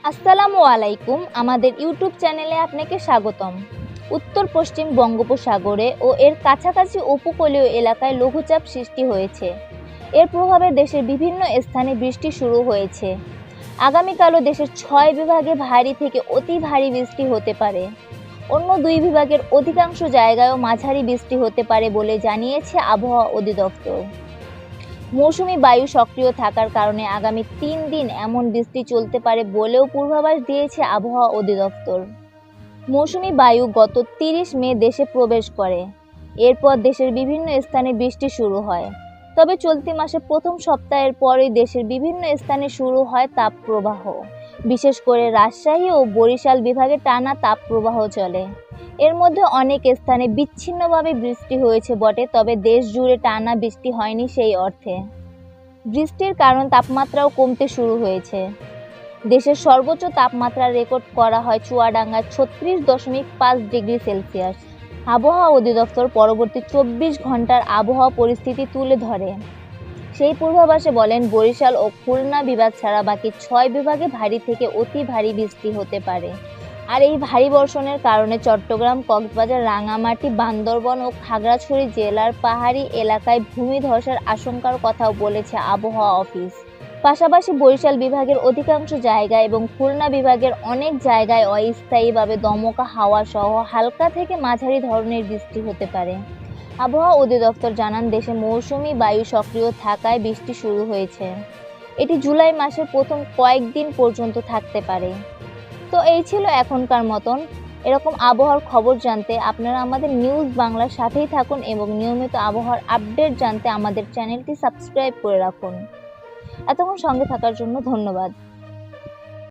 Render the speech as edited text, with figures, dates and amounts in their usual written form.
আসসালামু আলাইকুম। আমাদের ইউটিউব চ্যানেলে আপনাকে স্বাগতম। উত্তর পশ্চিম বঙ্গোপসাগরে ও এর কাছাকাছি উপকূলীয় এলাকায় লঘুচাপ সৃষ্টি হয়েছে। এর প্রভাবে দেশের বিভিন্ন স্থানে বৃষ্টি শুরু হয়েছে। আগামীকালও দেশের 6 বিভাগে ভারী থেকে অতি ভারী বৃষ্টি হতে পারে। অন্য 2 বিভাগের অধিকাংশ জায়গায়ও মাঝারি বৃষ্টি হতে পারে বলে জানিয়েছে আবহাওয়া অধিদপ্তর। মৌসুমী বায়ু সক্রিয় থাকার কারণে আগামী 3 দিন এমন বৃষ্টি চলতে পারে বলেও পূর্বাভাস দিয়েছে আবহাওয়া অধিদপ্তর। মৌসুমী বায়ু গত 30 মে দেশে প্রবেশ করে। এরপর দেশের বিভিন্ন স্থানে বৃষ্টি শুরু হয়। তবে চলতি মাসের প্রথম সপ্তাহের পরই দেশের বিভিন্ন স্থানে শুরু হয় তাপপ্রবাহ। বিশেষ করে রাজশাহী ও বরিশাল বিভাগে টানা তাপপ্রবাহ চলে। এর মধ্যে অনেক স্থানে বিচ্ছিন্নভাবে বৃষ্টি হয়েছে বটে, তবে দেশ জুড়ে টানা বৃষ্টি হয়নি সেই অর্থে। বৃষ্টির কারণ তাপমাত্রাও কমতে শুরু হয়েছে। দেশের সর্বোচ্চ তাপমাত্রা রেকর্ড করা হয় চুয়াডাঙ্গায় 36.5 ডিগ্রি সেলসিয়াস। আবহাওয়া অধিদপ্তর পরবর্তী 24 ঘন্টার আবহাওয়া পরিস্থিতি তুলে ধরে। সেই পূর্বাভাসে বলেন, বরিশাল ও খুলনা বিভাগ ছাড়া বাকি 6 বিভাগে ভারী থেকে অতি ভারী বৃষ্টি হতে পারে। আর এই ভারী বর্ষণের কারণে চট্টগ্রাম, কক্সবাজার, রাঙামাটি, বান্দরবান ও খাগড়াছড়ি জেলার পাহাড়ি এলাকায় ভূমিধসের আশঙ্কার কথাও বলেছে আবহাওয়া অফিস। পাশাপাশি বরিশাল বিভাগের অধিকাংশ জায়গায় এবং খুলনা বিভাগের অনেক জায়গায় অস্থায়ীভাবে দমকা হাওয়া সহ হালকা থেকে মাঝারি ধরনের বৃষ্টি হতে পারে। আবহাওয়া অধিদপ্তর জানান, দেশে মৌসুমি বায়ু সক্রিয় থাকায় বৃষ্টি শুরু হয়েছে। এটি জুলাই মাসের প্রথম কয়েকদিন পর্যন্ত থাকতে পারে। তো এই ছিল এখনকার মতন। এরকম আবহাওয়ার খবর জানতে আপনারা আমাদের নিউজ বাংলার সাথেই থাকুন এবং নিয়মিত আবহাওয়ার আপডেট জানতে আমাদের চ্যানেলটি সাবস্ক্রাইব করে রাখুন। এতক্ষণ সঙ্গে থাকার জন্য ধন্যবাদ।